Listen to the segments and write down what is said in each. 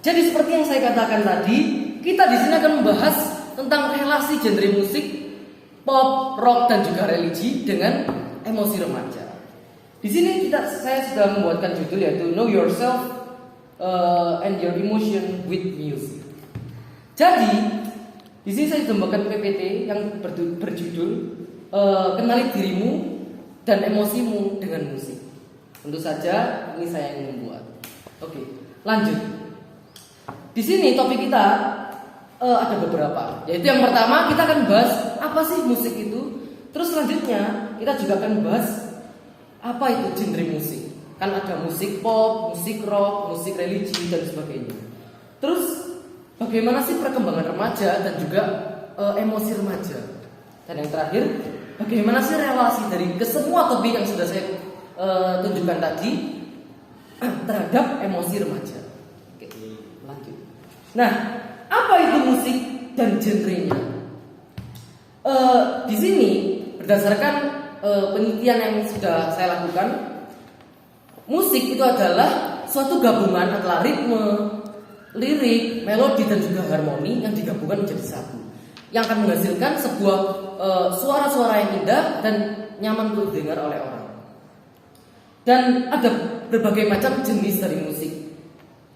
Jadi seperti yang saya katakan tadi, kita di sini akan membahas tentang relasi genre musik pop, rock dan juga religi dengan emosi remaja. Di sini saya sudah membuatkan judul yaitu Know Yourself and Your Emotion with Music. Jadi di sini saya sudah membuatkan PPT yang berjudul Kenali Dirimu dan Emosimu dengan Musik. Tentu saja ini saya yang membuat. Oke, lanjut. Di sini topik kita ada beberapa. Yaitu yang pertama kita akan bahas apa sih musik itu. Terus selanjutnya kita juga akan bahas apa itu genre musik. Kan ada musik pop, musik rock, musik religi dan sebagainya. Terus bagaimana sih perkembangan remaja dan juga emosi remaja. Dan yang terakhir, bagaimana sih relasi dari kesemua topik yang sudah saya tunjukkan tadi terhadap emosi remaja. Oke, lanjut. Nah, apa itu musik dan genrenya? Di sini berdasarkan penelitian yang sudah saya lakukan, musik itu adalah suatu gabungan antara ritme, lirik, melodi dan juga harmoni yang digabungkan menjadi satu, yang akan menghasilkan sebuah suara-suara yang indah dan nyaman untuk didengar oleh orang. Dan ada berbagai macam jenis dari musik,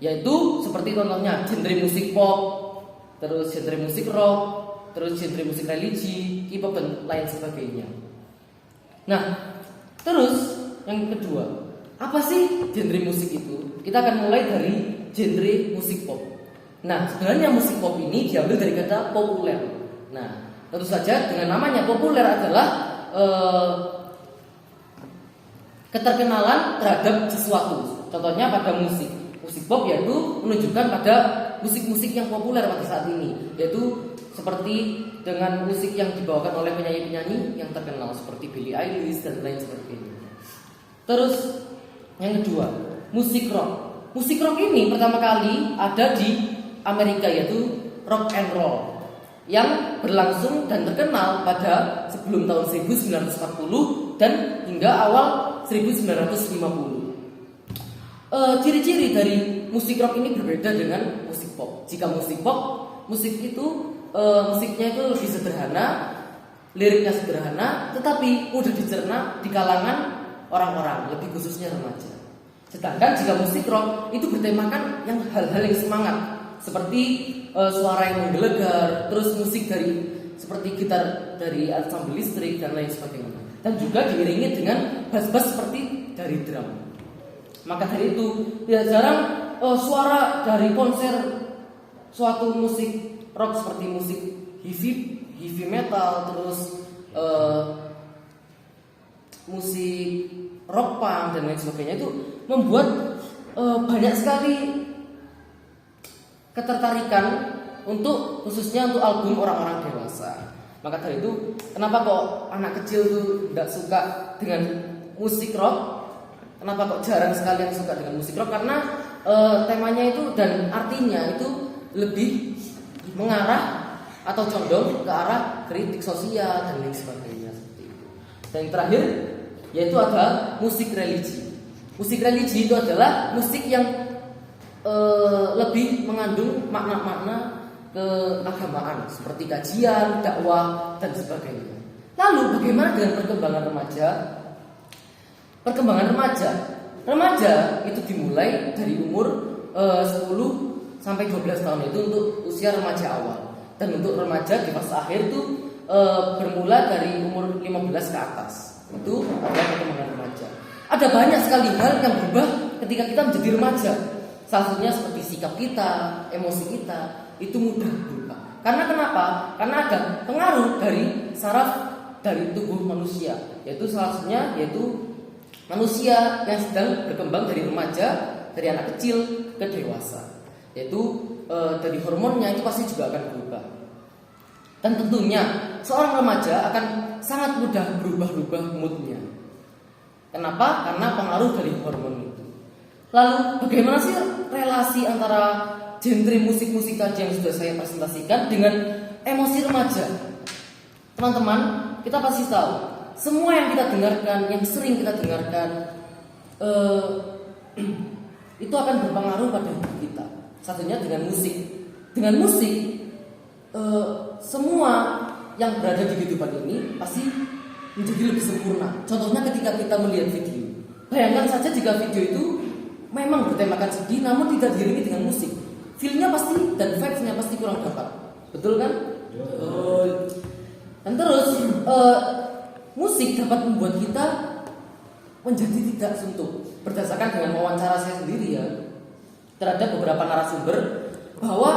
yaitu seperti contohnya genre musik pop, terus genre musik rock, terus genre musik religi, K-pop dan lain sebagainya. Nah, terus yang kedua, apa sih genre musik itu? Kita akan mulai dari genre musik pop. Nah, sebenarnya musik pop ini diambil dari kata populer. Nah, tentu saja dengan namanya populer adalah keterkenalan terhadap sesuatu. Contohnya pada musik. Musik pop yaitu menunjukkan pada musik-musik yang populer pada saat ini, yaitu seperti dengan musik yang dibawakan oleh penyanyi-penyanyi yang terkenal seperti Billie Eilish dan lain sebagainya. Terus yang kedua, musik rock. Musik rock ini pertama kali ada di Amerika, yaitu rock and roll, yang berlangsung dan terkenal pada sebelum tahun 1940 dan hingga awal 1950. Ciri-ciri dari musik rock ini berbeda dengan musik pop. Jika musik pop, musiknya itu lebih sederhana, liriknya sederhana, tetapi mudah dicerna di kalangan orang-orang, lebih khususnya remaja. Sedangkan jika musik rock itu bertemakan yang hal-hal yang semangat, seperti suara yang menggelegar, terus musik dari seperti gitar dari ensemble listrik dan lain sebagainya, dan juga diiringi dengan bass-bass seperti dari drum. Maka dari itu tidak jarang suara dari konser suatu musik rock seperti musik heavy metal, terus musik rock punk dan lain sebagainya itu membuat banyak sekali ketertarikan khususnya untuk album orang-orang dewasa. Maka dari itu kenapa kok anak kecil tuh tidak suka dengan musik rock? Kenapa kok jarang sekali yang suka dengan musik rock? Karena temanya itu dan artinya itu lebih mengarah atau condong ke arah kritik sosial dan lain sebagainya seperti itu. Dan yang terakhir yaitu ada musik religi. Musik religi itu adalah musik yang lebih mengandung makna-makna keagamaan seperti kajian, dakwah dan sebagainya. Lalu bagaimana dengan perkembangan remaja? Perkembangan remaja itu dimulai dari umur 10 sampai 12 tahun, itu untuk usia remaja awal. Dan untuk remaja di fase akhir itu bermula dari umur 15 ke atas. Itu adalah perkembangan remaja. Ada banyak sekali hal yang berubah ketika kita menjadi remaja. Salah satunya seperti sikap kita, emosi kita itu mudah berubah. Karena kenapa? Karena ada pengaruh dari saraf dari tubuh manusia, yaitu salah satunya yaitu manusia yang sedang berkembang dari remaja, dari anak kecil ke dewasa, yaitu dari hormonnya itu pasti juga akan berubah. Dan tentunya seorang remaja akan sangat mudah berubah-ubah moodnya. Kenapa? Karena pengaruh dari hormon itu. Lalu bagaimana sih relasi antara genre musik-musik tadi yang sudah saya presentasikan dengan emosi remaja? Teman-teman, kita pasti tahu semua yang kita dengarkan, yang sering kita dengarkan itu akan berpengaruh pada hidup kita. satunya dengan musik. Dengan musik, semua yang berada di kehidupan ini pasti menjadi lebih sempurna. Contohnya ketika kita melihat video. Bayangkan saja jika video itu memang bertemakan sedih namun tidak diiringi dengan musik. Feel-nya pasti dan vibes-nya pasti kurang dapat. Betul kan? Betul. Dan terus musik dapat membuat kita menjadi tidak suntuk. Berdasarkan dengan wawancara saya sendiri ya, terhadap beberapa narasumber bahwa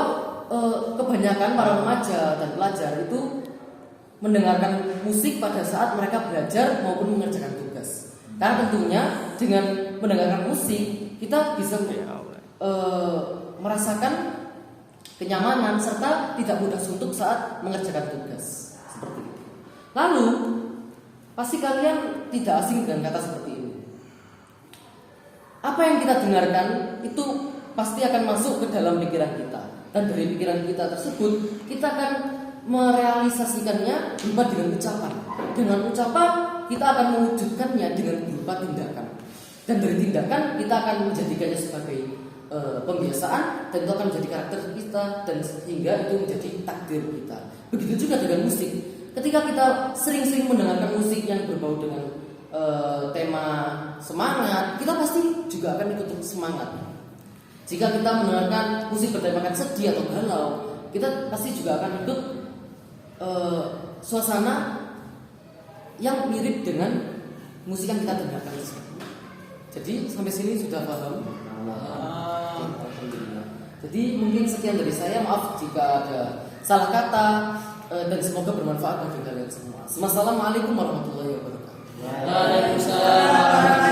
kebanyakan para remaja dan pelajar itu mendengarkan musik pada saat mereka belajar maupun mengerjakan tugas. Karena tentunya dengan mendengarkan musik kita bisa merasakan kenyamanan serta tidak mudah suntuk saat mengerjakan tugas. Seperti itu. Lalu pasti kalian tidak asing dengan kata seperti ini. Apa yang kita dengarkan itu pasti akan masuk ke dalam pikiran kita. Dan dari pikiran kita tersebut kita akan merealisasikannya berupa dengan ucapan. Dengan ucapan kita akan mewujudkannya dengan berupa tindakan. Dan dari tindakan kita akan menjadikannya sebagai pembiasaan dan itu akan menjadi karakter kita dan sehingga itu menjadi takdir kita. Begitu juga dengan musik. Ketika kita sering-sering mendengarkan musik yang berbau dengan tema semangat, kita pasti juga akan ikut semangat. Jika kita mendengarkan musik bertemakan sedih atau galau, kita pasti juga akan ikut suasana yang mirip dengan musik yang kita dengarkan. Jadi sampai sini sudah paham? Alhamdulillah. Jadi mungkin sekian dari saya. Maaf jika ada salah kata dan semoga bermanfaat bagi kalian semua. Wassalamualaikum warahmatullahi wabarakatuh. Waalaikumsalam.